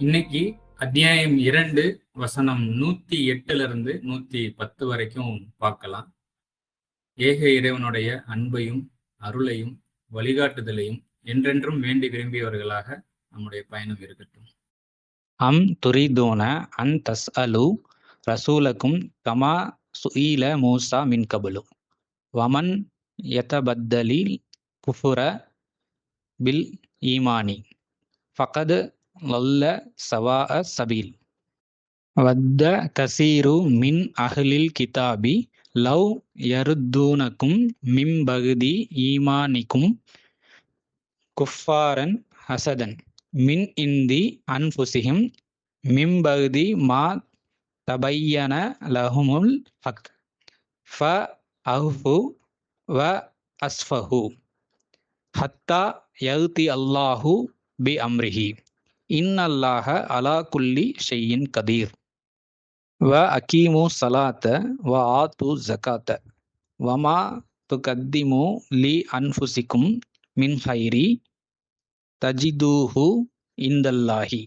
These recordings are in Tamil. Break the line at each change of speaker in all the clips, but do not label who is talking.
இன்னைக்கு அத்தியாயம் 2 வசனம் 108 110 வரைக்கும் பார்க்கலாம். ஏக இறைவனுடைய அன்பையும் அருளையும் வழிகாட்டுதலையும் என்றென்றும் வேண்டி விரும்பியவர்களாக நம்முடைய பயணம் இருக்கட்டும்.
அம் துரிதூன அன் தஸ்அலு ரசூலக்கும் கமா சுஈல மூசா மின் கபலு வமன் யதபத்தலில் குஃபுர பில் ஈமானி ஃபகத் லல்ல சவாஅ சபீல் வத்த கசீரு மின் அஹ்லில் கிதாபி லவ் யருத்தூனக்கும் மிம் பகுதி ஈமானிக்கும் குஃபாரன் ஹசதன் மின் இந்தி அன்ஃபுசிஹிம் மிம் பகுதி மா தபையன லஹுமுல் ஹக் ஃப அஹ்ஃபு வ அஸ்ஃபஹு ஹத்தா யக்தி அல்லாஹு பி அம்ரிஹி இன்னல்லாஹ அலா குல்லி ஷையின் கதீர் வ அகீமு ஸலாத்த வ ஆத்து ஸகாத்த வமா துகத்திமு லி அன்ஃபுசிக்கும் மின் ஹைரி தஜிதூஹு இந்தல்லாஹி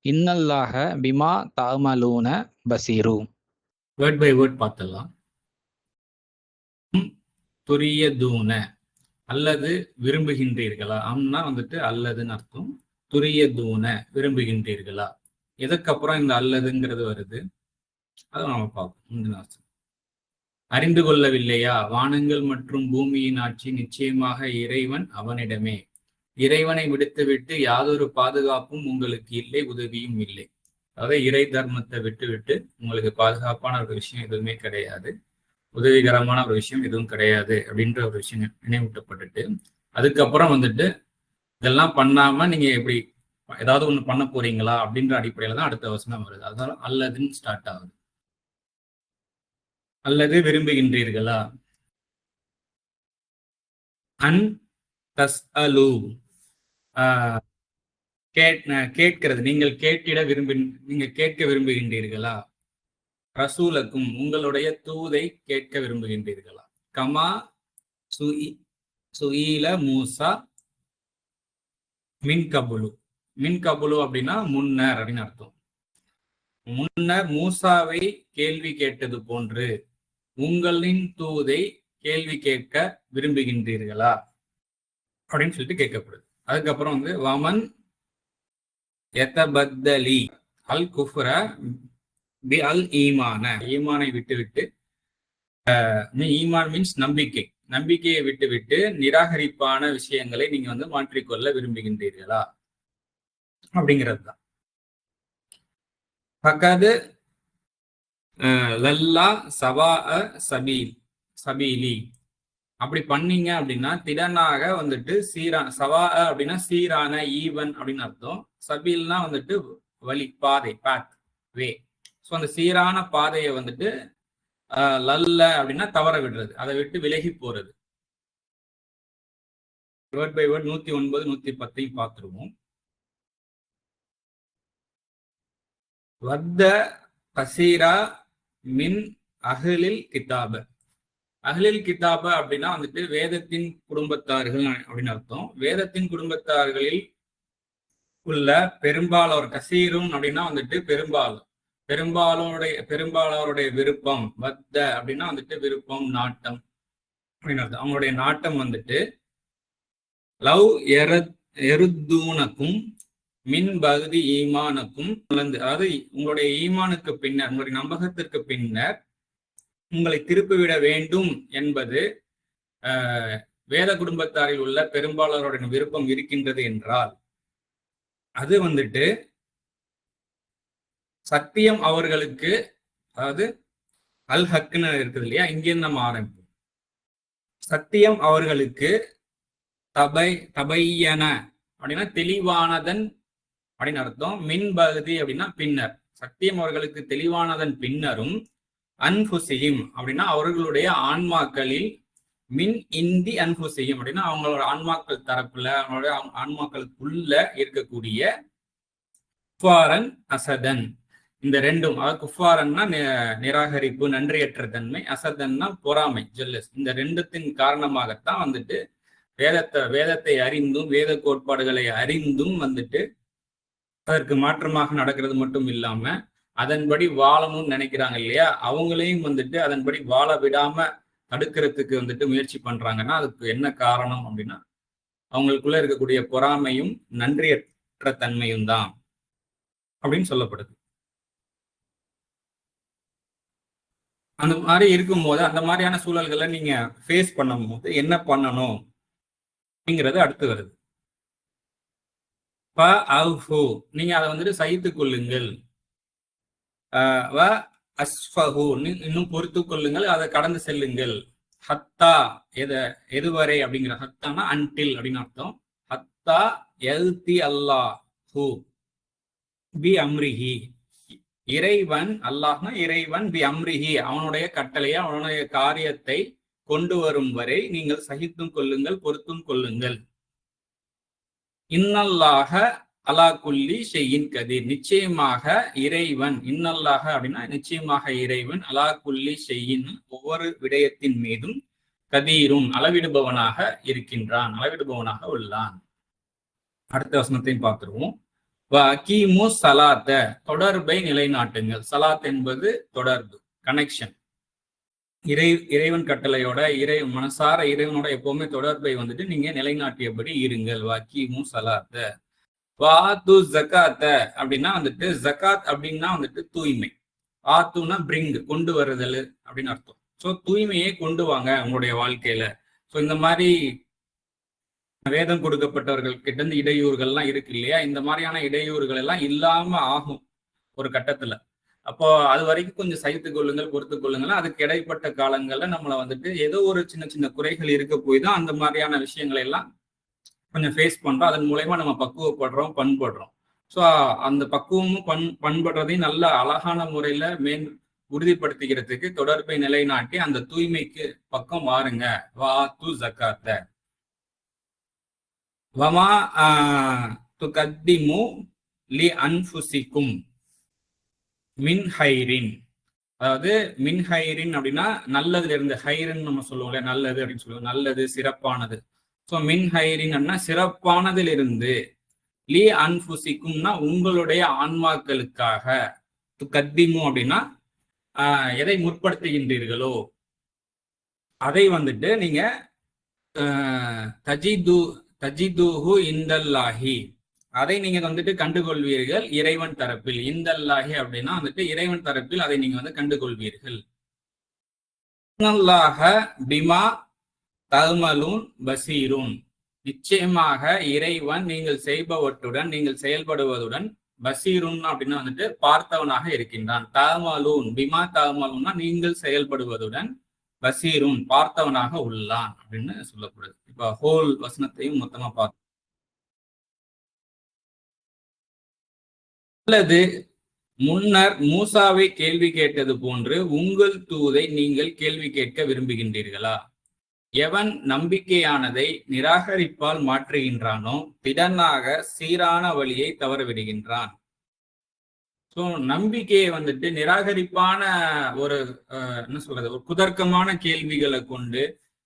இன்னல்லாஹ பிமா தஅமலூன பசீரு.
வேர்ட் பை வேர்ட் பார்த்தலாம். துரியதூன அல்லது விரும்புகின்றீர்களா? அம்னா அல்லதுன்னு அர்த்தம். துரியதூன விரும்புகின்றீர்களா? எதுக்கப்புறம் இந்த அல்லதுங்கிறது வருது, அதை நாம பார்ப்போம். அறிந்து கொள்ளவில்லையா? வானங்கள் மற்றும் பூமியின் ஆட்சி நிச்சயமாக இறைவன் அவனிடமே. இறைவனை விடுத்துவிட்டு யாதொரு பாதுகாப்பும் உங்களுக்கு இல்லை, உதவியும் இல்லை. அதாவது இறை தர்மத்தை விட்டு உங்களுக்கு பாதுகாப்பான ஒரு விஷயம் எதுவுமே கிடையாது, உதவிகரமான ஒரு விஷயம் எதுவும் கிடையாது அப்படின்ற ஒரு விஷயம் நினைவூட்டப்பட்டுட்டு, அதுக்கப்புறம் இதெல்லாம் பண்ணாம நீங்க எப்படி ஏதாவது ஒண்ணு பண்ண போறீங்களா அப்படின்ற அடிப்படையில தான் அடுத்த வசனம் வருது. அதனால அல்லதுன்னு ஸ்டார்ட் ஆகுது. அல்லது விரும்புகின்றீர்களா? அன் தஸ்அலு கேட்கிறது, நீங்கள் கேட்க விரும்புகின்றீர்களா? ரசூலக்கும் உங்களுடைய தூதை கேட்க விரும்புகின்றீர்களா? கமா சுஈல மூசா மின் கபுலு. மின் கபுலு அப்படின்னா முன்னர் அப்படின்னு அர்த்தம். முன்னர் மூசாவை கேள்வி கேட்டது போன்று உங்களின் தூதை கேள்வி கேட்க விரும்புகின்றீர்களா அப்படின்னு சொல்லிட்டு கேட்கப்படுது. அதுக்கப்புறம் வமன் யதபத்தலி அல் குஃப்ர பி அல் ஈமான, ஈமானை விட்டு ஈமான் மீன்ஸ் நம்பிக்கையை விட்டு நிராகரிப்பான விஷயங்களை நீங்க மாற்றிக்கொள்ள விரும்புகின்றீர்களா அப்படிங்கிறது தான். ஃபகத் லல்லா சவாஅ சபீலி. அப்படி பண்ணீங்க அப்படின்னா திடனாக சவாஅ அப்படின்னா சீரான, ஈவன் அப்படின்னு அர்த்தம். சபீல்னா வழி, பாதை, பாத், வே. ஸோ அந்த சீரான பாதையை லல்ல அப்படின்னா தவற விடுறது, அதை விட்டு விலகி போறது. வேர்ட் பை வேர்ட் 109 110 பார்த்துருவோம். வத்த கசீரா மின் அஹ்லில் கிதாப. அஹ்லில் கிதாப அப்படின்னா வேதத்தின் குடும்பத்தார்கள் அப்படின்னு அர்த்தம். வேதத்தின் குடும்பத்தார்களில் உள்ள பெரும்பாலோர், கசீரும் அப்படின்னா பெரும்பாலோருடைய விருப்பம். வத்த அப்படின்னா விருப்பம், நாட்டம் அப்படின்னு அர்த்தம். அவங்களுடைய நாட்டம் லவ் எருத்தூனக்கும் மின் பகுதி ஈமானுக்கும், அதாவது உங்களுடைய ஈமானுக்கு பின்னர், உங்களுடைய நம்பகத்திற்கு பின்னர் உங்களை திருப்பிவிட வேண்டும் என்பது வேத குடும்பத்தாரில் உள்ள பெரும்பாலோருடைய விருப்பம் இருக்கின்றது என்றால், அது சத்தியம் அவர்களுக்கு, அதாவது அல் ஹக்குன்னு இருக்குது இல்லையா, இங்கிருந்து நம்ம ஆரம்பிப்போம். சத்தியம் அவர்களுக்கு தபையன அப்படின்னா தெளிவானதன் அப்படின்னு அர்த்தம். மின் பகுதி அப்படின்னா பின்னர். சத்தியம் அவர்களுக்கு தெளிவானதன் பின்னரும், அன்ஃபுசிஹிம் அப்படின்னா அவர்களுடைய ஆன்மாக்களில், மின் இந்தி அன்ஃபுசிஹிம் அப்படின்னா அவங்களோட ஆன்மாக்கள் தரப்புல, அவங்களுடைய ஆன்மாக்களுக்குள்ள இருக்கக்கூடிய குஃபாரன் அசதன். இந்த ரெண்டும், அதாவது குஃபாரன்னா நிராகரிப்பு, நன்றியற்ற தன்மை, அசதன்னா பொறாமை, ஜெல்லஸ். இந்த ரெண்டுத்தின் காரணமாகத்தான் வேதத்தை அறிந்தும் வேத கோட்பாடுகளை அறிந்தும் அதற்கு மாற்றமாக நடக்கிறது மட்டும் இல்லாம அதன்படி வாழணும்னு நினைக்கிறாங்க இல்லையா, அவங்களையும் வந்துட்டு அதன்படி வாழ விடாம தடுக்கிறதுக்கு வந்துட்டு முயற்சி பண்றாங்கன்னா அதுக்கு என்ன காரணம் அப்படின்னா அவங்களுக்குள்ள இருக்கக்கூடிய பொறாமையும் நன்றியற்ற தன்மையும் தான் அப்படின்னு சொல்லப்படுது. அந்த மாதிரி இருக்கும்போது அந்த மாதிரியான சூழல்களை நீங்க ஃபேஸ் பண்ணும்போது என்ன பண்ணணும் அப்படிங்கிறது அடுத்து வருது. நீங்க அதை வந்துட்டு சகித்துக் கொள்ளுங்கள். இன்னும் பொறுத்து கொள்ளுங்கள், அதை கடந்து செல்லுங்கள். ஹத்தா எதுவரை அப்படிங்கிற ஹத்தானா அன்டில் அப்படின்னு அர்த்தம். ஹத்தா எல்தி அல்லாஹு பி அம்ரிஹி, இறைவன் அல்லாஹ்னா இறைவன் பி அம்ரிஹி அவனுடைய கட்டளையை அவனுடைய காரியத்தை கொண்டு வரும் வரை நீங்கள் சகித்தும் கொள்ளுங்கள், பொறுத்தும் கொள்ளுங்கள். இன்னல்லாக அலா குல்லி ஷையின் கதீர், நிச்சயமாக இறைவன், இன்னல்லாக அப்படின்னா நிச்சயமாக இறைவன், அலா குல்லி ஷையின் ஒவ்வொரு விடயத்தின் மீதும், கதீரும் அளவிடுபவனாக இருக்கின்றான், அளவிடுபவனாக உள்ளான். அடுத்த வசனத்தையும் பார்த்துருவோம். வகீமு சலாத்த, தொடர்பை நிலைநாட்டுங்கள். சலாத் என்பது தொடர்பு, கனெக்ஷன். இறைவன் கட்டளையோட மனசார இறைவனோட எப்பவுமே தொடர்பை வந்துட்டு நீங்க நிலைநாட்டியபடி இருங்கள். வகீமு சலாத்த வாத்து ஜக்காத்த அப்படின்னா வந்துட்டு ஜக்காத் அப்படின்னா வந்துட்டு தூய்மை. ஆத்துனா பிரிங், கொண்டு வருதல் அப்படின்னு அர்த்தம். ஸோ தூய்மையை கொண்டு வாங்க உங்களுடைய வாழ்க்கையில. ஸோ இந்த மாதிரி வேதம் கொடுக்கப்பட்டவர்கள் கிட்ட இருந்து இடையூறுகள்லாம் இருக்கு இல்லையா, இந்த மாதிரியான இடையூறுகள் எல்லாம் இல்லாம ஆகும் ஒரு கட்டத்துல. அப்போ அது வரைக்கும் கொஞ்சம் சகித்துக் கொள்ளுங்கள், பொறுத்துக் கொள்ளுங்கள். அதுக்கு இடைப்பட்ட காலங்கள்ல நம்மளை வந்துட்டு ஏதோ ஒரு சின்ன சின்ன குறைகள் இருக்க போய் தான் அந்த மாதிரியான விஷயங்களை எல்லாம் கொஞ்சம் ஃபேஸ் பண்றோம். அதன் மூலயமா நம்ம பக்குவப்படுறோம், பண்படுறோம். ஸோ அந்த பக்குவமும் பண்படுறதையும் நல்ல அழகான முறையில உறுதிப்படுத்திக்கிறதுக்கு தொடர்பை நிலைநாட்டி அந்த தூய்மைக்கு பக்கம் வாருங்க. வாத்து ஜக்காத்த வமா துகத்திமு லி அன்ஃபுசிக்கும் மின் ஹைரின், அதாவது மின் ஹைரின் அப்படின்னா நல்லதுல இருந்து, ஹைரின் நம்ம சொல்லுவோம்ல நல்லது அப்படின்னு சொல்லுவோம், நல்லது சிறப்பானது. ஸோ மின் ஹைரின்னா சிறப்பானதிலிருந்து, லீ அன்ஃபுசிக்கும்னா உங்களுடைய ஆன்மாக்களுக்காக, கத்திமு அப்படின்னா எதை முற்படுத்துகின்றீர்களோ அதை வந்துட்டு நீங்க தஜிதுஹு இந்தல்லாஹி, அதை நீங்க வந்துட்டு கண்டுகொள்வீர்கள் இறைவன் தரப்பில். இந்தல்லாஹி அப்படின்னா வந்துட்டு இறைவன் தரப்பில் அதை நீங்க வந்து கண்டுகொள்வீர்கள். பிமா தமலூன் பசீரூன், நிச்சயமாக இறைவன் நீங்கள் செய்பவற்றுடன் நீங்கள் செயல்படுவதுடன், பசீருன் அப்படின்னா வந்துட்டு பார்த்தவனாக இருக்கின்றான். தமலூன் பிமா தமலூன்னா நீங்கள் செயல்படுவதுடன், பசீருன் பார்த்தவனாக உள்ளான் அப்படின்னு சொல்லப்படுது. இப்ப ஹோல் வசனத்தையும் மொத்தமா பார்த்து, அல்லது முன்னர் மூசாவை கேள்வி கேட்டது போன்று உங்கள் தூதை நீங்கள் கேள்வி கேட்க விரும்புகின்றீர்களா? எவன் நம்பிக்கையானதை நிராகரிப்பால் மாற்றுகின்றானோ திடனாக சீரான வழியை தவறவிடுகின்றான். ஸோ நம்பிக்கையை வந்துட்டு நிராகரிப்பான ஒரு என்ன சொல்றது, ஒரு குதர்க்கமான கேள்விகளை கொண்டு,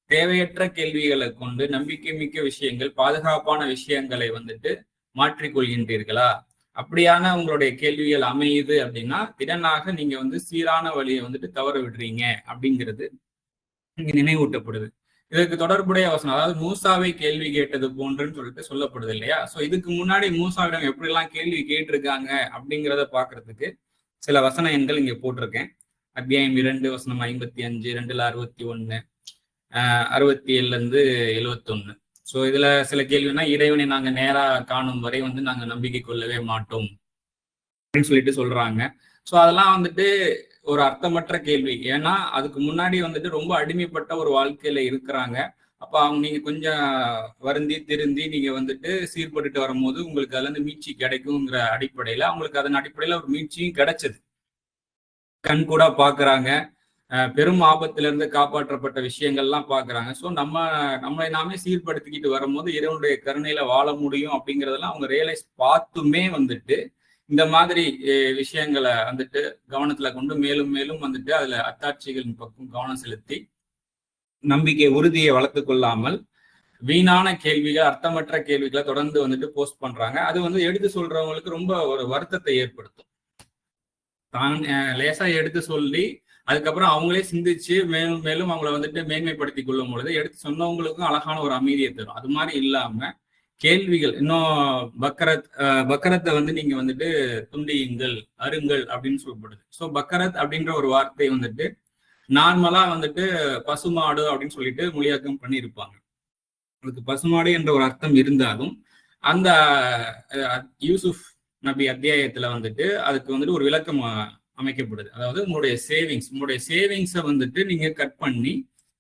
தேவையற்ற கேள்விகளை கொண்டு நம்பிக்கை மிக்க விஷயங்கள், பாதுகாப்பான விஷயங்களை வந்துட்டு மாற்றிக்கொள்கின்றீர்களா? அப்படியான உங்களுடைய கேள்விகள் அமையுது அப்படின்னா திடனாக நீங்க வந்து சீரான வழியை வந்துட்டு தவற விடுறீங்க அப்படிங்கிறது இங்க நினைவூட்டப்படுது. இதற்கு தொடர்புடைய வசனம், அதாவது மூசாவை கேள்வி கேட்டது போன்றுன்னு சொல்லிட்டு சொல்லப்படுது இல்லையா. ஸோ இதுக்கு முன்னாடி மூசாவிடம் எப்படிலாம் கேள்வி கேட்டிருக்காங்க அப்படிங்கிறத பாக்குறதுக்கு சில வசன எண்கள் இங்க போட்டிருக்கேன். அத்தியாயம் 2 வசனம் 55, 2:61, 67 71. ஸோ இதுல சில கேள்வினா, இறைவனை நாங்க நேரா காணும் வரை வந்து நாங்க நம்பிக்கை கொள்ளவே மாட்டோம் அப்படின்னு சொல்லிட்டு சொல்றாங்க. ஸோ அதெல்லாம் வந்துட்டு ஒரு அர்த்தமற்ற கேள்வி. ஏன்னா அதுக்கு முன்னாடி வந்துட்டு ரொம்ப அடிமைப்பட்ட ஒரு வாழ்க்கையில இருக்கிறாங்க. அப்ப அவங்க நீங்க கொஞ்சம் வருந்தி திருந்தி நீங்க வந்துட்டு சீர்பட்டு வரும்போது உங்களுக்கு அதுல இருந்து மீட்சி கிடைக்குங்கிற அடிப்படையில அவங்களுக்கு அதன் அடிப்படையில ஒரு மீட்சியும் கிடைச்சது. கண் கூட பாக்குறாங்க, பெரும் ஆபத்துல இருந்து காப்பாற்றப்பட்ட விஷயங்கள்லாம் பாக்குறாங்க. ஸோ நம்மளை நாமே சீர்படுத்திக்கிட்டு வரும்போது இறைவனுடைய கருணையில வாழ முடியும் அப்படிங்கிறதெல்லாம் அவங்க ரியலைஸ் பார்த்துமே வந்துட்டு இந்த மாதிரி விஷயங்களை வந்துட்டு கவனத்துல கொண்டு மேலும் மேலும் வந்துட்டு அதுல அத்தாட்சிகளின் பக்கம் கவனம் செலுத்தி நம்பிக்கை உறுதியை வளர்த்து கொள்ளாமல் வீணான கேள்விகள், அர்த்தமற்ற கேள்விகளை தொடர்ந்து வந்துட்டு போஸ்ட் பண்றாங்க. அது வந்து எடுத்து சொல்றவங்களுக்கு ரொம்ப ஒரு வருத்தத்தை ஏற்படுத்தும். தான் லேசா எடுத்து சொல்லி அதுக்கப்புறம் அவங்களே சிந்திச்சு மேலும் மேலும் அவங்கள வந்துட்டு மேன்மைப்படுத்திக் கொள்ளும் பொழுது எடுத்து சொன்னவங்களுக்கும் அழகான ஒரு அமைதியை தரும். அது மாதிரி இல்லாம கேள்விகள் இன்னும் பக்கரத்தை வந்து நீங்க வந்துட்டு துண்டியுங்கள், அருங்கள் அப்படின்னு சொல்லப்படுது. ஸோ பக்கரத் அப்படின்ற ஒரு வார்த்தை வந்துட்டு நார்மலா வந்துட்டு பசுமாடு அப்படின்னு சொல்லிட்டு மொழியாக்கம் பண்ணியிருப்பாங்க. அதுக்கு பசுமாடு என்ற ஒரு அர்த்தம் இருந்தாலும் அந்த யூசுப் நபி அத்தியாயத்துல வந்துட்டு அதுக்கு வந்துட்டு ஒரு விளக்கம் அமைக்கப்படுது. அதாவது உங்களுடைய சேவிங்ஸை வந்துட்டு நீங்க கட் பண்ணி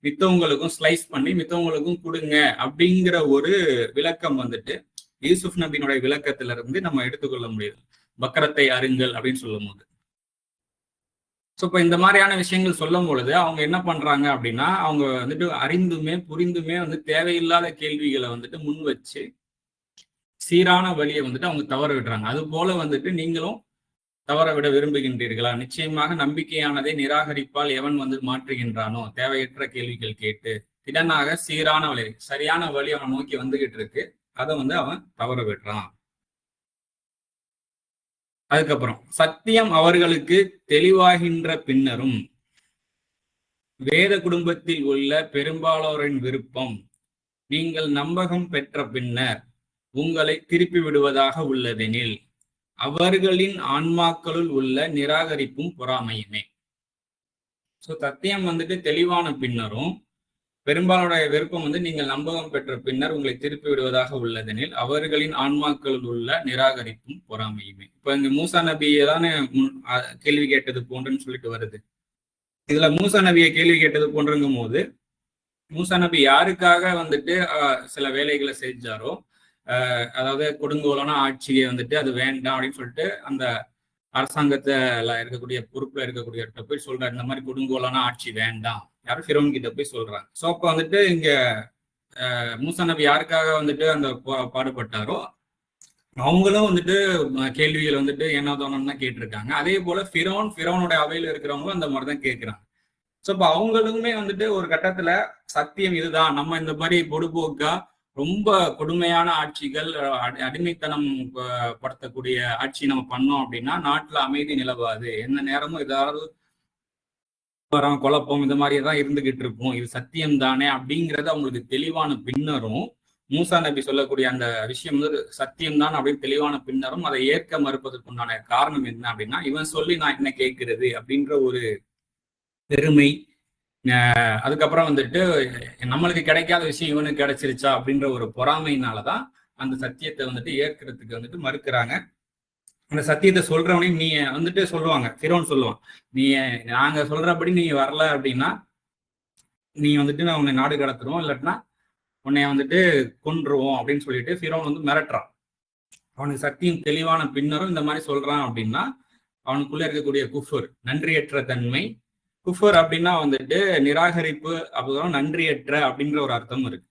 மித்தவங்களுக்கும் ஸ்லைஸ் பண்ணி மித்தவங்களுக்கும் கொடுங்க அப்படிங்கிற ஒரு விளக்கம் வந்துட்டு யூசுப் நபியினுடைய விளக்கத்துல இருந்து நம்ம எடுத்துக்கொள்ள முடியுது. பக்கரத்தை அருங்கள் அப்படின்னு சொல்லும் போது. ஸோ இப்போ இந்த மாதிரியான விஷயங்கள் சொல்லும் பொழுது அவங்க என்ன பண்றாங்க அப்படின்னா, அவங்க வந்துட்டு அறிந்துமே புரிந்துமே வந்து தேவையில்லாத கேள்விகளை வந்துட்டு முன் வச்சு சீரான வழியை வந்துட்டு அவங்க தவற விடுறாங்க. அது போல வந்துட்டு நீங்களும் தவற விட விரும்புகின்றீர்களா? நிச்சயமாக நம்பிக்கையானதை நிராகரிப்பால் எவன் வந்து மாற்றுகின்றானோ, தேவையற்ற கேள்விகள் கேட்டு திடனாக சீரான வழி, சரியான வழி அவன் நோக்கி வந்துகிட்டு இருக்கு, அதை வந்து அவன் தவற விடுறான். அதுக்கப்புறம் சத்தியம் அவர்களுக்கு தெளிவாகின்ற பின்னரும் வேத குடும்பத்தில் உள்ள பெரும்பாலோரின் விருப்பம் நீங்கள் நம்பகம் பெற்ற பின்னர் உங்களை திருப்பி விடுவதாக உள்ளதெனில் அவர்களின் ஆன்மாக்களுள் உள்ள நிராகரிப்பும் பொறாமையுமே. ஸோ சத்தியம் வந்துட்டு தெளிவான பின்னரும் பெரும்பாலுடைய விருப்பம் வந்து நீங்கள் நம்பகம் பெற்ற பின்னர் உங்களை திருப்பி விடுவதாக உள்ளதெனில் அவர்களின் ஆன்மாக்களில் உள்ள நிராகரிப்பும் பொறாமையுமே. இப்ப இங்க மூசா நபியை தானே கேள்வி கேட்டது போன்றுன்னு சொல்லிட்டு வருது. இதுல மூசா நபியை கேள்வி கேட்டது போன்றுங்கும் போது மூசா நபி யாருக்காக வந்துட்டு சில வேலைகளை செஞ்சாரோ, அதாவது கொடுங்கோலான ஆட்சியை வந்துட்டு அது வேண்டாம் அப்படின்னு சொல்லிட்டு அந்த அரசாங்கத்துல இருக்கக்கூடிய பொறுப்புல இருக்கக்கூடிய போய் சொல்றாரு, இந்த மாதிரி கொடுங்கோலான ஆட்சி வேண்டாம், யாரும் ஃபிரௌன் கிட்ட போய் சொல்றாங்க. ஸோ அப்போ வந்துட்டு இங்க மூசா நபி யாருக்காக வந்துட்டு அந்த பாடுபட்டாரோ அவங்களும் வந்துட்டு கேள்விகள் வந்துட்டு என்ன தோணும்னு தான் கேட்டிருக்காங்க. அதே போல ஃபிரௌனுடைய அவையில இருக்கிறவங்களும் அந்த மாதிரிதான் கேட்கிறாங்க. ஸோ இப்போ அவங்களுமே வந்துட்டு ஒரு கட்டத்துல சத்தியம் இதுதான், நம்ம இந்த மாதிரி பொடுபோக்கா ரொம்ப கொடுமையான ஆட்சிகள், அடிமைத்தனம் படுத்தக்கூடிய ஆட்சி நம்ம பண்ணோம் அப்படின்னா நாட்டுல அமைதி நிலவாது, எந்த நேரமும் ஏதாவது குழப்பம் இந்த மாதிரி தான் இருந்துகிட்டு இருக்கும், இது சத்தியம் தானே அப்படிங்கிறது அவங்களுக்கு தெளிவான பின்னரும் மூசா நபி சொல்லக்கூடிய அந்த விஷயம் வந்து சத்தியம் தான் அப்படின்னு தெளிவான பின்னரும் அதை ஏற்க மறுப்பதற்குண்டான காரணம் என்ன அப்படின்னா, இவன் சொல்லி நான் என்ன கேட்கிறது அப்படின்ற ஒரு பெருமை, அதுக்கப்புறம் வந்துட்டு நம்மளுக்கு கிடைக்காத விஷயம் இவனுக்கு கிடைச்சிருச்சா அப்படின்ற ஒரு பொறாமையினாலதான் அந்த சத்தியத்தை வந்துட்டு ஏற்கிறதுக்கு வந்துட்டு மறுக்கிறாங்க. அந்த சத்தியத்தை சொல்றவனையும் நீ வந்துட்டு சொல்லுவாங்க, ஃபிரௌன் சொல்லுவான், நீ நாங்க சொல்றபடி நீ வரல அப்படின்னா நீ வந்துட்டு நான் உன்னை நாடு கடத்துருவோம், இல்லாட்டினா உன்னை வந்துட்டு கொன்றுவோம் அப்படின்னு சொல்லிட்டு ஃபிரௌன் வந்து மிரட்டுறான். அவனுக்கு சத்தியம் தெளிவான பின்னரும் இந்த மாதிரி சொல்றான் அப்படின்னா அவனுக்குள்ள இருக்கக்கூடிய குஃபர், நன்றியற்ற தன்மை. குஃபர் அப்படின்னா வந்துட்டு நிராகரிப்பு, அப்புறம் நன்றியற்ற அப்படின்ற ஒரு அர்த்தம் இருக்கு.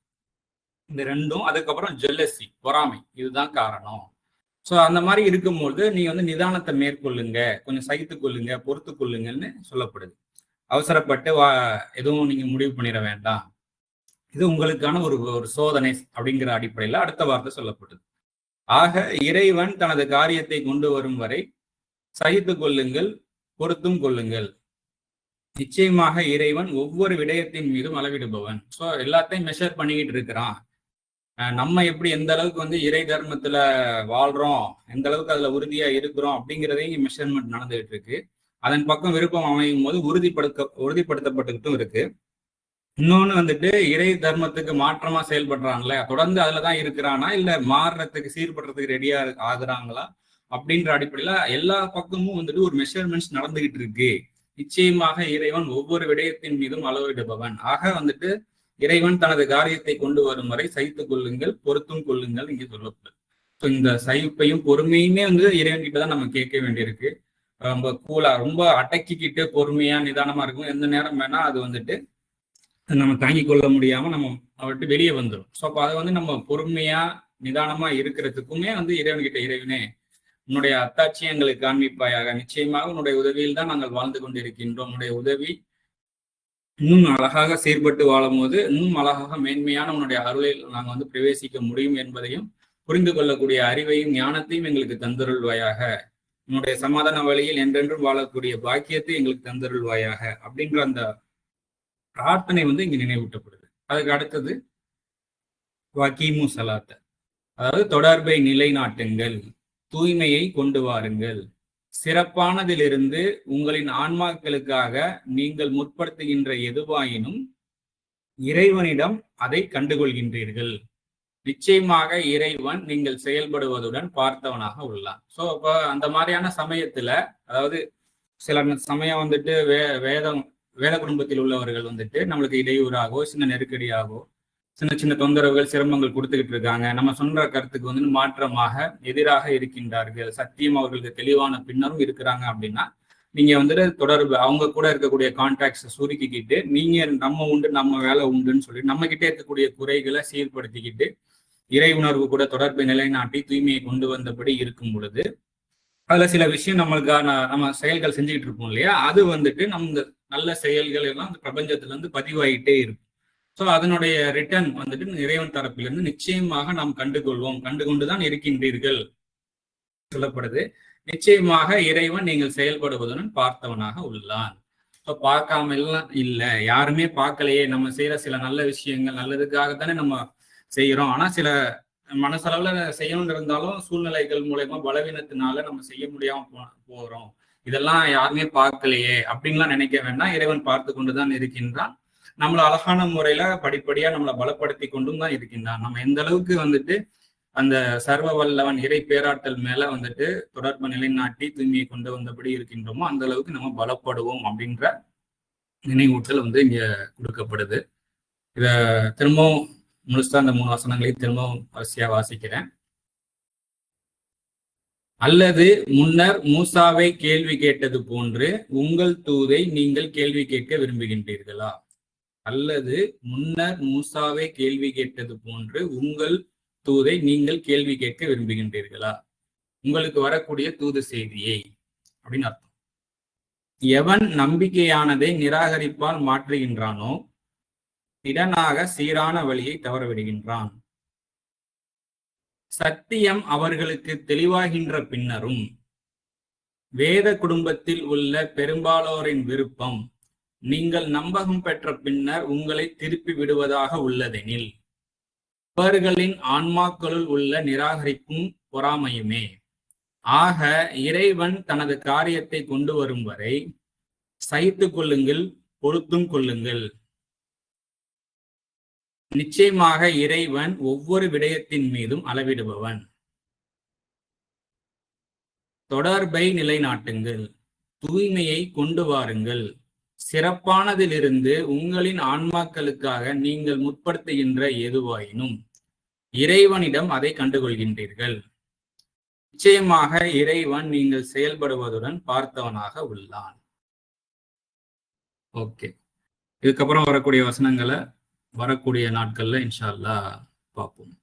இந்த ரெண்டும், அதுக்கப்புறம் ஜெல்லசி, பொறாமை, இதுதான் காரணம். ஸோ அந்த மாதிரி இருக்கும்போது நீ வந்து நிதானத்தை மேற்கொள்ளுங்க, கொஞ்சம் சகித்து கொள்ளுங்க, பொறுத்து கொள்ளுங்கன்னு சொல்லப்படுது. அவசரப்பட்டு எதுவும் நீங்க முடிவு பண்ணிட வேண்டாம், இது உங்களுக்கான ஒரு சோதனை அப்படிங்கிற அடிப்படையில அடுத்த வார்த்தை சொல்லப்படுது. ஆக இறைவன் தனது காரியத்தை கொண்டு வரும் வரை சகித்து கொள்ளுங்கள், பொறுத்தும் கொள்ளுங்கள். நிச்சயமாக இறைவன் ஒவ்வொரு விடயத்தின் மீதும் அளவிடுபவன். ஸோ எல்லாத்தையும் மெஷர் பண்ணிக்கிட்டு இருக்கிறான். நம்ம எப்படி எந்த அளவுக்கு வந்து இறை தர்மத்துல வாழ்றோம், எந்த அளவுக்கு அதுல உறுதியா இருக்கிறோம் அப்படிங்கிறதையும் மெஷர்மெண்ட் நடந்துகிட்டு இருக்கு. அதன் பக்கம் விருப்பம் அமையும் போது உறுதிப்படுத்தப்பட்டுக்கிட்டும் இருக்கு. இன்னொன்னு வந்துட்டு இறை தர்மத்துக்கு மாற்றமா செயல்படுறாங்களே, தொடர்ந்து அதுலதான் இருக்கிறானா இல்ல மாறுறதுக்கு சீர்படுறதுக்கு ரெடியா ஆகுறாங்களா அப்படின்ற அடிப்படையில எல்லா பக்கமும் வந்துட்டு ஒரு மெஷர்மெண்ட்ஸ் நடந்துகிட்டு இருக்கு. நிச்சயமாக இறைவன் ஒவ்வொரு விடயத்தின் மீதும் அளவிடுபவன். ஆக வந்துட்டு இறைவன் தனது காரியத்தை கொண்டு வரும் வரை சகித்துக் கொள்ளுங்கள், பொறுத்தும் கொள்ளுங்கள் இங்கே சொல்லப்படுது. ஸோ இந்த சகிப்பையும் பொறுமையுமே வந்து இறைவன் கிட்டதான் நம்ம கேட்க வேண்டியிருக்கு. ரொம்ப கூலா, ரொம்ப அடக்கிக்கிட்டு பொறுமையா நிதானமா இருக்கும், எந்த நேரம் வேணா அது வந்துட்டு நம்ம தாங்கிக் கொள்ள முடியாம நம்ம அவர்கிட்ட வெளியே வந்துடும். ஸோ அப்போ அதை வந்து நம்ம பொறுமையா நிதானமா இருக்கிறதுக்குமே வந்து இறைவன்கிட்ட, இறைவனே உன்னுடைய அத்தாட்சியை எங்களுக்கு காண்பிப்பாயாக, நிச்சயமாக உன்னுடைய உதவியில் தான் நாங்கள் வாழ்ந்து கொண்டிருக்கின்றோம், உன்னுடைய உதவி இன்னும் அழகாக செயற்பட்டு வாழும் போது இன்னும் அழகாக மேன்மையான உன்னுடைய அருளில் நாங்கள் வந்து பிரவேசிக்க முடியும் என்பதையும் புரிந்து கொள்ளக்கூடிய அறிவையும் ஞானத்தையும் எங்களுக்கு தந்தருள்வாயாக. உன்னுடைய சமாதான வழியில் என்றென்றும் வாழக்கூடிய பாக்கியத்தை எங்களுக்கு தந்தருள்வாயாக அப்படின்ற அந்த பிரார்த்தனை வந்து இங்க நினைவூட்டப்படுது. அதுக்கு அடுத்தது வகீமு சலாத்த, அதாவது தொடர்பை நிலைநாட்டுங்கள், தூய்மையை கொண்டு வாருங்கள், சிறப்பானதிலிருந்து உங்களின் ஆன்மாக்களுக்காக நீங்கள் முற்படுத்துகின்ற எதுவாயினும் இறைவனிடம் அதை கண்டுகொள்கின்றீர்கள். நிச்சயமாக இறைவன் நீங்கள் செயல்படுவதுடன் பார்த்தவனாக உள்ளான். சோ அப்ப அந்த மாதிரியான சமயத்துல, அதாவது சில சமயம் வந்துட்டு வேத குடும்பத்தில் உள்ளவர்கள் வந்துட்டு நம்மளுக்கு இடையூறாகவோ சின்ன நெருக்கடியாகவோ சின்ன சின்ன தொந்தரவுகள் சிரமங்கள் கொடுத்துக்கிட்டு இருக்காங்க. நம்ம சொன்ன கருத்துக்கு வந்து மாற்றமாக எதிராக இருக்கின்றார்கள், சத்தியம் அவர்களுக்கு தெளிவான பின்னரும் இருக்கிறாங்க அப்படின்னா நீங்க வந்துட்டு தொடர்பு அவங்க கூட இருக்கக்கூடிய கான்டாக்ட்ஸை சுருக்கிக்கிட்டு நீங்க நம்ம உண்டு நம்ம வேலை உண்டுன்னு சொல்லி நம்ம கிட்டே இருக்கக்கூடிய குறைகளை சீர்படுத்திக்கிட்டு இறை உணர்வு கூட தொடர்பை நிலைநாட்டி தூய்மையை கொண்டு வந்தபடி இருக்கும் பொழுது அதுல சில விஷயம் நம்மளுக்கான நம்ம செயல்கள் செஞ்சுக்கிட்டு இருப்போம் இல்லையா, அது வந்துட்டு நம்ம நல்ல செயல்கள் எல்லாம் அந்த பிரபஞ்சத்துல இருந்து பதிவாயிட்டே இருக்கும். ஸோ அதனுடைய ரிட்டர்ன் வந்துட்டு இறைவன் தரப்பிலிருந்து நிச்சயமாக நாம் கண்டுகொண்டுதான் இருக்கின்றீர்கள் சொல்லப்படுது. நிச்சயமாக இறைவன் நீங்கள் செயல்படுவதுடன் பார்த்தவனாக உள்ளான். ஸோ பார்க்காம எல்லாம் இல்லை, யாருமே பார்க்கலையே, நம்ம செய்யற சில நல்ல விஷயங்கள் நல்லதுக்காகத்தானே நம்ம செய்யறோம். ஆனா சில மனசளவுல செய்யணும்னு இருந்தாலும் சூழ்நிலைகள் மூலயமா பலவீனத்தினால நம்ம செய்ய முடியாம போறோம், இதெல்லாம் யாருமே பார்க்கலையே அப்படின்லாம் நினைக்க வேண்டாம். இறைவன் பார்த்து கொண்டுதான் இருக்கின்றான். நம்மள அழகான முறையில படிப்படியா நம்மளை பலப்படுத்தி கொண்டும் தான் இருக்கின்றான். நம்ம எந்த அளவுக்கு வந்துட்டு அந்த சர்வ வல்லவன் இறை பேராட்டல் மேல வந்துட்டு தொடர்பு நிலைநாட்டி தூய்மையை கொண்டு வந்தபடி இருக்கின்றோமோ அந்த அளவுக்கு நம்ம பலப்படுவோம் அப்படின்ற நினைவூட்டல் வந்து இங்க கொடுக்கப்படுது. இத திரும்பவும் முழுசா அந்த 3 வசனங்களையும் திரும்பவும் வரிசையா வாசிக்கிறேன். அல்லது முன்னர் மூசாவை கேள்வி கேட்டது போன்று உங்கள் தூதை நீங்கள் கேள்வி கேட்க விரும்புகின்றீர்களா? அல்லது முன்னர் மூசாவை கேள்வி கேட்டது போன்று உங்கள் தூதை நீங்கள் கேள்வி கேட்க விரும்புகின்றீர்களா? உங்களுக்கு வரக்கூடிய தூது செய்தியை அப்படின்னு அர்த்தம். எவன் நம்பிக்கையானதை நிராகரிப்பால் மாற்றுகின்றானோ திடனாக சீரான வழியை தவறவிடுகின்றான். சத்தியம் அவர்களுக்கு தெளிவாகின்ற பின்னரும் வேத குடும்பத்தில் உள்ள பெரும்பாலோரின் விருப்பம் நீங்கள் நம்பகம் பெற்ற பின்னர் உங்களை திருப்பி விடுவதாக உள்ளதெனில் அவர்களின் ஆன்மாக்களுள் உள்ள நிராகரிப்பும் பொறாமையுமே. ஆக இறைவன் தனது காரியத்தை கொண்டு வரும் வரை சகித்துக் கொள்ளுங்கள், பொறுத்தும் கொள்ளுங்கள். நிச்சயமாக இறைவன் ஒவ்வொரு விடயத்தின் மீதும் அளவிடுபவன். தொடர்பை நிலைநாட்டுங்கள், தூய்மையை கொண்டு வாருங்கள், சிறப்பானதிலிருந்து உங்களின் ஆன்மாக்களுக்காக நீங்கள் முற்படுத்துகின்ற எதுவாயினும் இறைவனிடம் அதை கண்டுகொள்கின்றீர்கள். நிச்சயமாக இறைவன் நீங்கள் செயல்படுவதுடன் பார்த்தவனாக உள்ளான். ஓகே, இதுக்கப்புறம் வரக்கூடிய வசனங்களை வரக்கூடிய நாட்கள்ல இன்ஷா அல்லாஹ் பார்ப்போம்.